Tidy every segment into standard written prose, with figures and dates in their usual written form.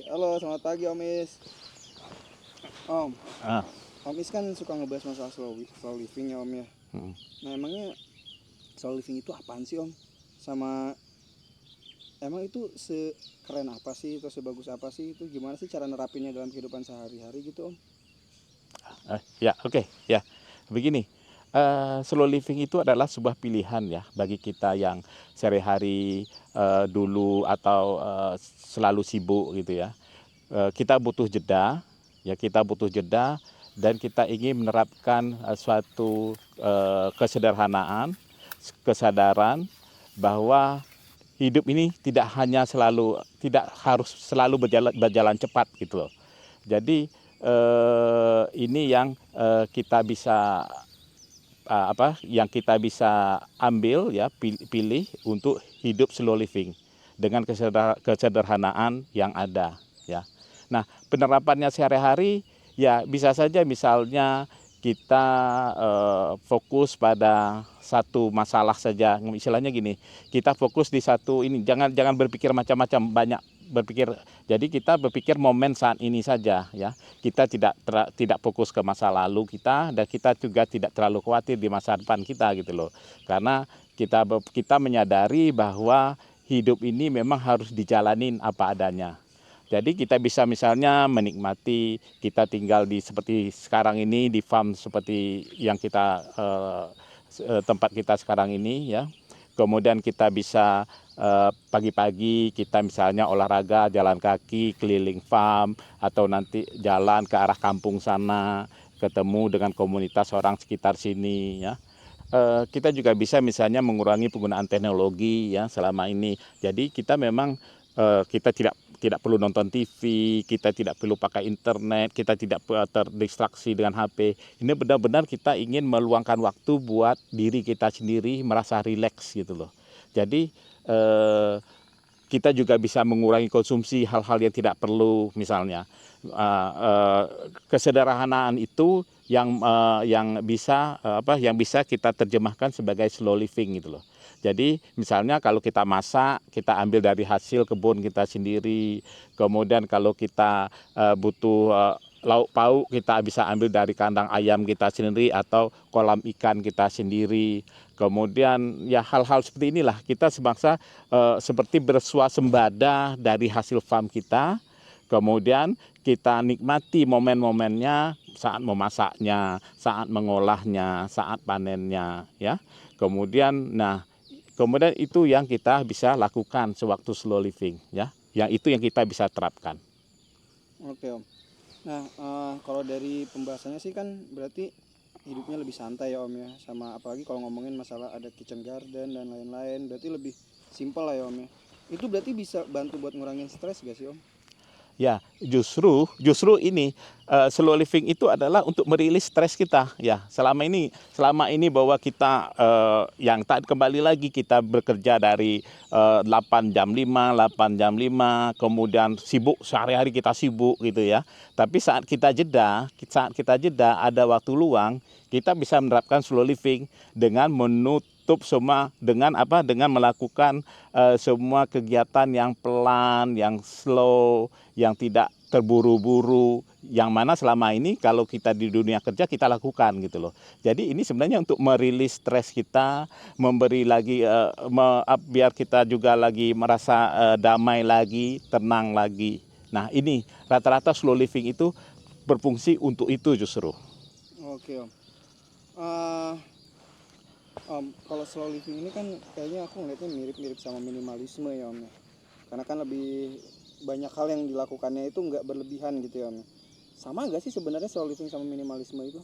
Halo, selamat pagi Om Is. Om, Ah, Om Is kan suka ngebahas masalah slow living ya Om ya. mm. Nah emangnya slow living itu apaan sih Om? Sama emang itu sekeren apa sih atau sebagus apa sih itu? Gimana sih cara nerapinnya dalam kehidupan sehari-hari gitu Om? Ya, oke, ya. Begini, slow living itu adalah sebuah pilihan ya bagi kita yang sehari-hari dulu atau selalu sibuk gitu ya. Kita butuh jeda, ya kita butuh jeda dan kita ingin menerapkan suatu kesederhanaan, kesadaran bahwa hidup ini tidak harus selalu berjalan cepat gitu loh. Jadi ini yang yang kita bisa ambil ya pilih untuk hidup slow living dengan kesederhanaan yang ada ya. Nah, penerapannya sehari-hari ya bisa saja misalnya kita fokus pada satu masalah saja. Istilahnya gini, kita fokus di satu ini, jangan berpikir macam-macam, banyak berpikir. Jadi kita berpikir momen saat ini saja ya. Kita tidak fokus ke masa lalu kita dan kita juga tidak terlalu khawatir di masa depan kita gitu loh. Karena kita menyadari bahwa hidup ini memang harus dijalanin apa adanya. Jadi kita bisa misalnya menikmati kita tinggal di seperti sekarang ini di farm seperti yang kita tempat kita sekarang ini ya. Kemudian kita bisa pagi-pagi kita misalnya olahraga jalan kaki keliling farm atau nanti jalan ke arah kampung sana ketemu dengan komunitas orang sekitar sini ya. Kita juga bisa misalnya mengurangi penggunaan teknologi ya selama ini. Jadi kita memang kita tidak perlu nonton TV, kita tidak perlu pakai internet, kita tidak terdistraksi dengan HP. Ini benar-benar kita ingin meluangkan waktu buat diri kita sendiri merasa rileks gitu loh. Jadi kita juga bisa mengurangi konsumsi hal-hal yang tidak perlu misalnya. Kesederhanaan itu yang bisa kita terjemahkan sebagai slow living gitu loh. Jadi misalnya kalau kita masak, kita ambil dari hasil kebun kita sendiri. Kemudian kalau kita butuh lauk pauk, kita bisa ambil dari kandang ayam kita sendiri atau kolam ikan kita sendiri. Kemudian ya hal-hal seperti inilah kita sebangsa seperti bersuasembada dari hasil farm kita. Kemudian kita nikmati momen-momennya saat memasaknya, saat mengolahnya, saat panennya ya. Kemudian itu yang kita bisa lakukan sewaktu slow living ya. Yang itu yang kita bisa terapkan. Oke Om. Nah kalau dari pembahasannya sih kan berarti hidupnya lebih santai ya Om ya. Sama apalagi kalau ngomongin masalah ada kitchen garden dan lain-lain, berarti lebih simpel lah ya Om ya. Itu berarti bisa bantu buat ngurangin stres gak sih Om? Ya, justru ini slow living itu adalah untuk merilis stres kita ya. Selama ini bahwa kita yang tak kembali lagi kita bekerja dari 8 jam 5, 8 jam 5, kemudian sibuk sehari-hari kita sibuk gitu ya. Tapi saat kita jeda ada waktu luang, kita bisa menerapkan slow living dengan menutup semua dengan melakukan semua kegiatan yang pelan, yang slow, yang tidak terburu-buru, yang mana selama ini kalau kita di dunia kerja kita lakukan gitu loh. Jadi ini sebenarnya untuk merilis stres kita, memberi lagi biar kita juga lagi merasa damai lagi, tenang lagi. Nah ini rata-rata slow living itu berfungsi untuk itu justru. Oke Om. Eh, Om, kalau slow living ini kan kayaknya aku ngeliatnya mirip-mirip sama minimalisme ya Om ya. Karena kan lebih banyak hal yang dilakukannya itu nggak berlebihan gitu ya Om ya. Sama nggak sih sebenarnya slow living sama minimalisme itu?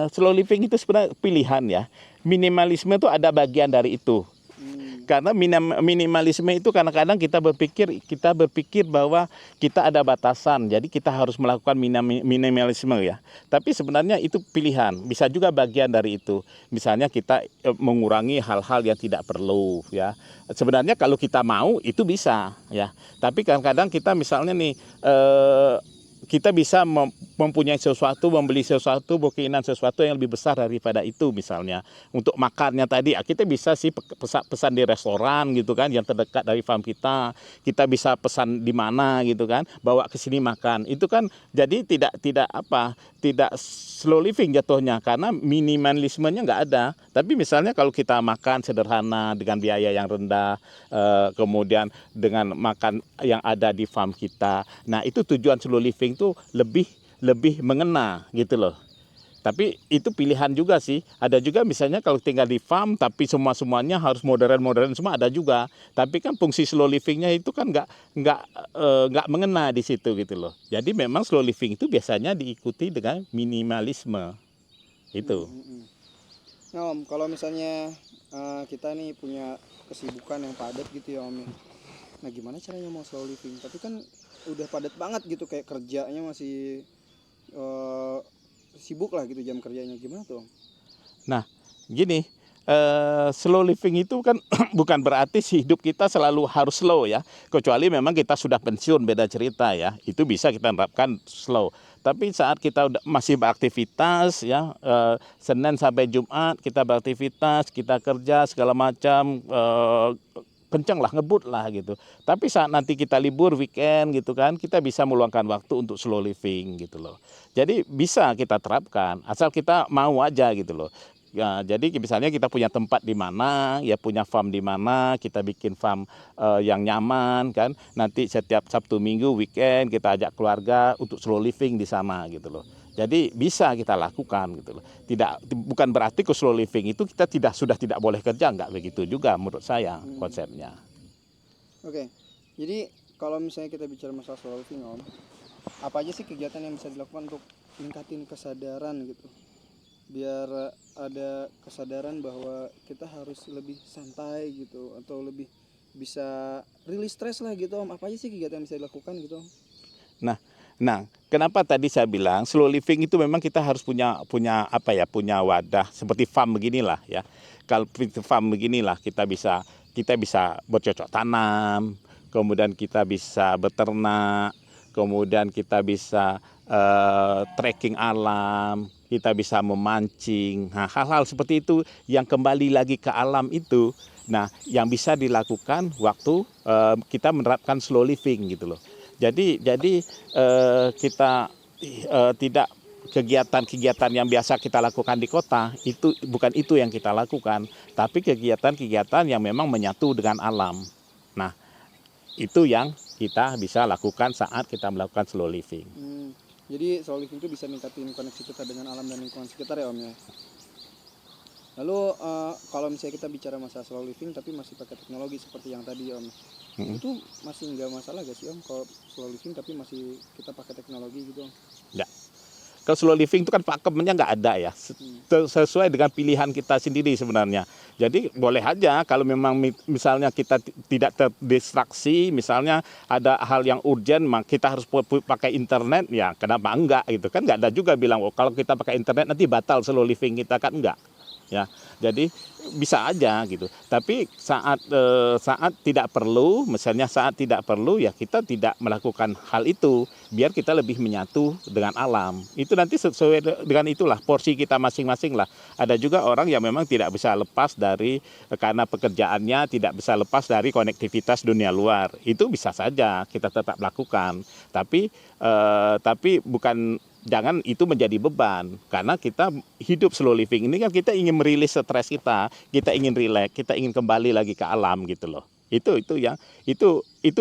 Slow living itu sebenarnya pilihan ya. Minimalisme itu ada bagian dari itu. Hmm, Karena minimalisme itu kadang-kadang kita berpikir bahwa kita ada batasan, jadi kita harus melakukan minimalisme ya. Tapi sebenarnya itu pilihan, bisa juga bagian dari itu. Misalnya kita mengurangi hal-hal yang tidak perlu ya. Sebenarnya kalau kita mau itu bisa ya. Tapi kadang-kadang kita misalnya nih kita bisa mempunyai sesuatu, membeli sesuatu, berkeinginan sesuatu yang lebih besar daripada itu misalnya. Untuk makannya tadi, kita bisa sih pesan di restoran gitu kan, yang terdekat dari farm kita. Kita bisa pesan di mana gitu kan, bawa ke sini makan. Itu kan jadi tidak slow living jatuhnya karena minimalismenya nggak ada. Tapi misalnya kalau kita makan sederhana dengan biaya yang rendah, kemudian dengan makan yang ada di farm kita. Nah, itu tujuan slow living tuh lebih mengena gitu loh. Tapi itu pilihan juga sih. Ada juga misalnya kalau tinggal di farm tapi semuanya harus modern semua, ada juga. Tapi kan fungsi slow livingnya itu kan nggak mengena di situ gitu loh. Jadi memang slow living itu biasanya diikuti dengan minimalisme itu. Nah Om, kalau misalnya kita nih punya kesibukan yang padat gitu ya Om ya. Nah gimana caranya mau slow living? Tapi kan udah padat banget gitu, kayak kerjanya masih sibuk lah gitu jam kerjanya, gimana tuh Om? Nah, gini, slow living itu kan bukan berarti hidup kita selalu harus slow ya. Kecuali memang kita sudah pensiun, beda cerita ya. Itu bisa kita terapkan slow. Tapi saat kita masih beraktivitas ya, Senin sampai Jumat kita beraktivitas, kita kerja segala macam, kenceng lah, ngebut lah gitu. Tapi saat nanti kita libur weekend gitu kan, kita bisa meluangkan waktu untuk slow living gitu loh. Jadi bisa kita terapkan, asal kita mau aja gitu loh. Ya, jadi misalnya kita punya tempat di mana, ya punya farm di mana, kita bikin farm yang nyaman kan. Nanti setiap Sabtu Minggu weekend kita ajak keluarga untuk slow living di sana gitu loh. Jadi bisa kita lakukan gitu loh. Bukan berarti ke slow living itu kita sudah tidak boleh kerja, enggak begitu juga menurut saya konsepnya. Oke, jadi kalau misalnya kita bicara masalah slow living Om, apa aja sih kegiatan yang bisa dilakukan untuk meningkatin kesadaran gitu, biar ada kesadaran bahwa kita harus lebih santai gitu, atau lebih bisa rilis stres lah gitu Om. Apa aja sih kegiatan yang bisa dilakukan gitu Om? Nah, kenapa tadi saya bilang slow living itu memang kita harus punya punya wadah seperti farm beginilah ya. Kalau farm beginilah kita bisa bercocok tanam, kemudian kita bisa beternak, kemudian kita bisa trekking alam, kita bisa memancing. Nah, hal-hal seperti itu yang kembali lagi ke alam itu, nah yang bisa dilakukan waktu kita menerapkan slow living gitu loh. Jadi kita tidak kegiatan-kegiatan yang biasa kita lakukan di kota, itu bukan itu yang kita lakukan, tapi kegiatan-kegiatan yang memang menyatu dengan alam. Nah, itu yang kita bisa lakukan saat kita melakukan slow living. Jadi slow living itu bisa ningkatin koneksi kita dengan alam dan lingkungan sekitar ya Om ya. Lalu kalau misalnya kita bicara masalah slow living tapi masih pakai teknologi seperti yang tadi Om, itu masih nggak masalah gak sih Om kalau slow living tapi masih kita pakai teknologi gitu Om? Ya. Kalau slow living itu kan pakemnya nggak ada ya, sesuai dengan pilihan kita sendiri sebenarnya. Jadi boleh aja kalau memang misalnya kita tidak terdistraksi, misalnya ada hal yang urgent, kita harus pakai internet, ya kenapa enggak gitu kan? Nggak ada juga bilang kalau kita pakai internet nanti batal slow living kita, kan enggak. Ya, jadi bisa aja gitu. Tapi saat tidak perlu, misalnya saat tidak perlu, ya kita tidak melakukan hal itu, biar kita lebih menyatu dengan alam. Itu nanti sesuai dengan itulah porsi kita masing-masing lah. Ada juga orang yang memang tidak bisa lepas dari, karena pekerjaannya tidak bisa lepas dari konektivitas dunia luar. Itu bisa saja kita tetap lakukan. Tapi jangan itu menjadi beban, karena kita hidup slow living ini kan kita ingin merilis stres kita ingin rileks, kita ingin kembali lagi ke alam gitu loh. Itu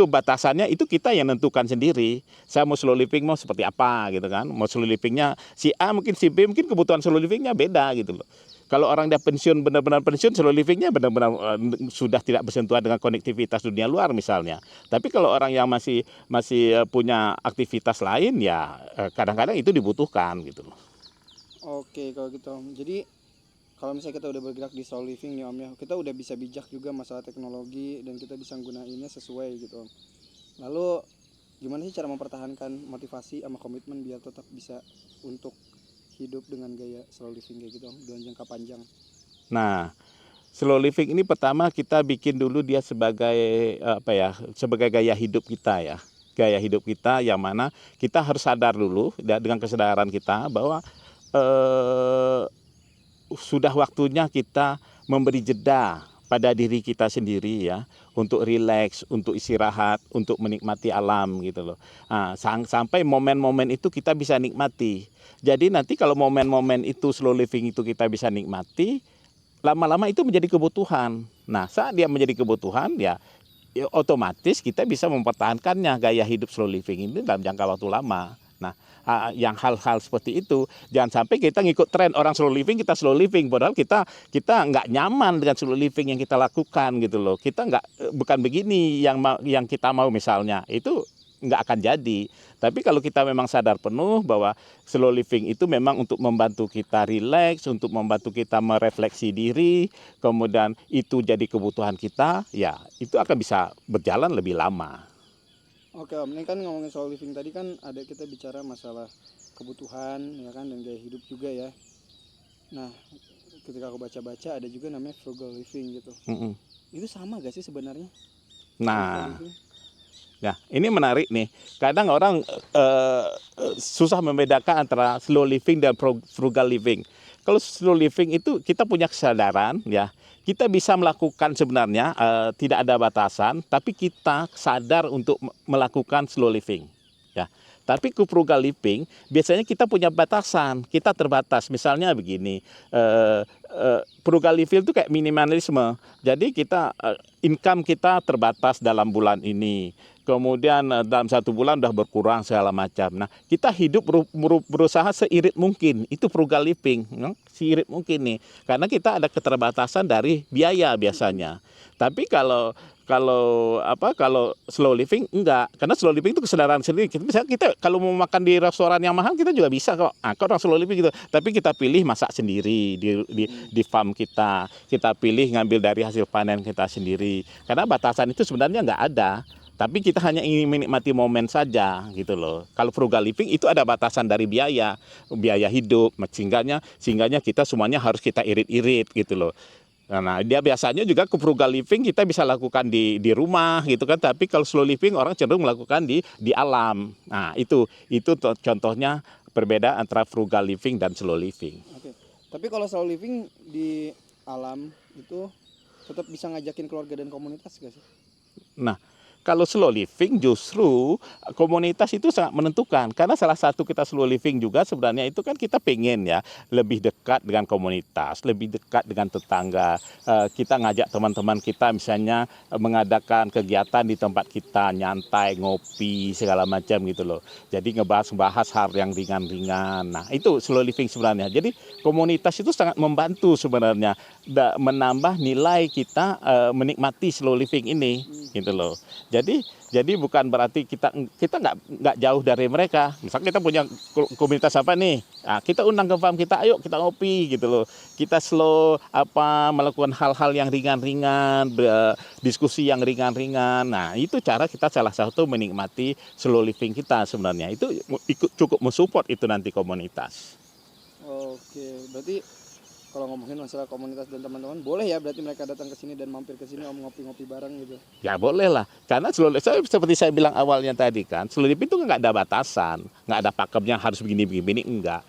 batasannya itu kita yang nentukan sendiri. Saya mau slow living mau seperti apa gitu kan? Mau slow livingnya si A, mungkin si B, mungkin kebutuhan slow livingnya beda gitu loh. Kalau orang dia pensiun, benar-benar pensiun, slow livingnya benar-benar sudah tidak bersentuhan dengan konektivitas dunia luar misalnya. Tapi kalau orang yang masih punya aktivitas lain, ya kadang-kadang itu dibutuhkan gitu loh. Oke kalau gitu Om. Jadi kalau misalnya kita udah bergerak di slow living nih Om ya, kita udah bisa bijak juga masalah teknologi dan kita bisa gunainnya sesuai gitu Om. Lalu gimana sih cara mempertahankan motivasi sama komitmen biar tetap bisa untuk hidup dengan gaya slow living kayak gitu Om, dengan jangka panjang? Nah, slow living ini pertama kita bikin dulu dia sebagai sebagai gaya hidup kita ya. gaya hidup kita yang mana kita harus sadar dulu dengan kesadaran kita bahwa sudah waktunya kita memberi jeda pada diri kita sendiri ya, untuk rileks, untuk istirahat, untuk menikmati alam gitu loh. Nah, sampai momen-momen itu kita bisa nikmati. Jadi nanti kalau momen-momen itu slow living itu kita bisa nikmati, lama-lama itu menjadi kebutuhan. Nah, saat dia menjadi kebutuhan ya otomatis kita bisa mempertahankannya gaya hidup slow living ini dalam jangka waktu lama. Nah, yang hal-hal seperti itu jangan sampai kita ngikut tren orang slow living, kita slow living padahal kita nggak nyaman dengan slow living yang kita lakukan gitu loh. Kita bukan begini yang kita mau misalnya, itu nggak akan jadi. Tapi kalau kita memang sadar penuh bahwa slow living itu memang untuk membantu kita rileks, untuk membantu kita merefleksi diri, kemudian itu jadi kebutuhan kita, ya itu akan bisa berjalan lebih lama. Oke Om, ini kan ngomongin soal living tadi kan ada kita bicara masalah kebutuhan ya kan dan gaya hidup juga ya. Nah, ketika aku baca-baca ada juga namanya frugal living gitu. Itu sama gak sih sebenarnya? Nah, ya ini menarik nih. Kadang orang susah membedakan antara slow living dan frugal living. Kalau slow living itu kita punya kesadaran ya. Kita bisa melakukan sebenarnya tidak ada batasan, tapi kita sadar untuk melakukan slow living. Ya, tapi ke frugal living biasanya kita punya batasan, kita terbatas. Misalnya begini, frugal living itu kayak minimalisme. Jadi kita income kita terbatas dalam bulan ini. Kemudian dalam 1 bulan udah berkurang segala macam. Nah, kita hidup berusaha seirit mungkin. Itu frugal living, seirit mungkin nih. Karena kita ada keterbatasan dari biaya biasanya. Tapi kalau slow living enggak, karena slow living itu kesadaran sendiri. Misalnya kita kalau mau makan di restoran yang mahal kita juga bisa kok. Kok orang slow living gitu. Tapi kita pilih masak sendiri di farm kita. Kita pilih ngambil dari hasil panen kita sendiri. Karena batasan itu sebenarnya enggak ada. Tapi kita hanya ingin menikmati momen saja gitu loh. Kalau frugal living itu ada batasan dari biaya hidup, singgahnya kita semuanya harus kita irit-irit gitu loh. Nah, dia biasanya juga ke frugal living kita bisa lakukan di rumah gitu kan. Tapi kalau slow living orang cenderung melakukan di alam. Nah, itu contohnya perbedaan antara frugal living dan slow living. Oke. Tapi kalau slow living di alam itu tetap bisa ngajakin keluarga dan komunitas gak sih? Nah, kalau slow living justru komunitas itu sangat menentukan. Karena salah satu kita slow living juga sebenarnya itu kan kita pengen ya lebih dekat dengan komunitas, lebih dekat dengan tetangga. Kita ngajak teman-teman kita misalnya mengadakan kegiatan di tempat kita, nyantai, ngopi, segala macam gitu loh. Jadi ngebahas hal yang ringan-ringan. Nah, itu slow living sebenarnya. Jadi komunitas itu sangat membantu sebenarnya menambah nilai kita menikmati slow living ini gitu loh. Jadi bukan berarti kita nggak jauh dari mereka. Misalnya kita punya komunitas apa nih, nah, kita undang ke farm kita, ayo kita ngopi gitu loh. Kita slow melakukan hal-hal yang ringan-ringan, diskusi yang ringan-ringan. Nah itu cara kita salah satu menikmati slow living kita sebenarnya. Itu cukup mensupport itu nanti komunitas. Oke, berarti kalau ngomongin masalah komunitas dan teman-teman, boleh ya berarti mereka datang ke sini dan mampir ke sini Om ngopi-ngopi bareng gitu. Ya boleh lah, karena seperti saya bilang awalnya tadi kan, slow living itu nggak ada batasan, nggak ada pakemnya harus begini-begini, enggak.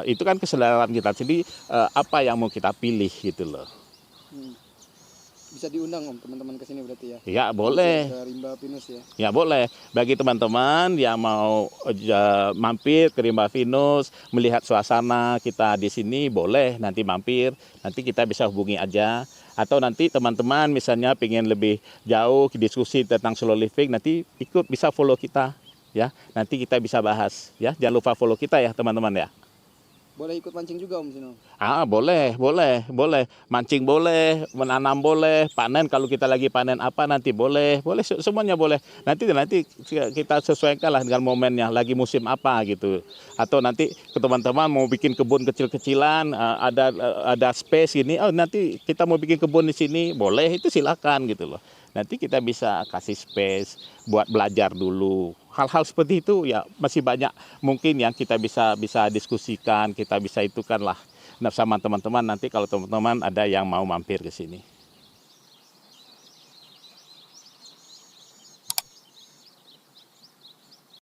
Itu kan kesadaran kita sendiri apa yang mau kita pilih gitu loh. Bisa diundang Om teman-teman ke sini berarti ya? Ya boleh. Ke Rimba Pinus ya? Ya boleh. Bagi teman-teman yang mau mampir ke Rimba Pinus, melihat suasana kita di sini, boleh nanti mampir. Nanti kita bisa hubungi aja. Atau nanti teman-teman misalnya pengen lebih jauh diskusi tentang slow living, nanti bisa follow kita ya. Nanti kita bisa bahas ya. Jangan lupa follow kita ya teman-teman ya. Boleh ikut mancing juga Om sini? Boleh. Mancing boleh, menanam boleh, panen kalau kita lagi panen apa nanti boleh, semuanya boleh. Nanti kita sesuaikan lah dengan momennya, lagi musim apa gitu. Atau nanti ke teman-teman mau bikin kebun kecil-kecilan, ada space ini, nanti kita mau bikin kebun di sini, boleh, itu silakan gitu loh. Nanti kita bisa kasih space buat belajar dulu. Hal-hal seperti itu ya masih banyak mungkin yang kita bisa diskusikan, kita bisa itukan lah sama teman-teman nanti kalau teman-teman ada yang mau mampir ke sini.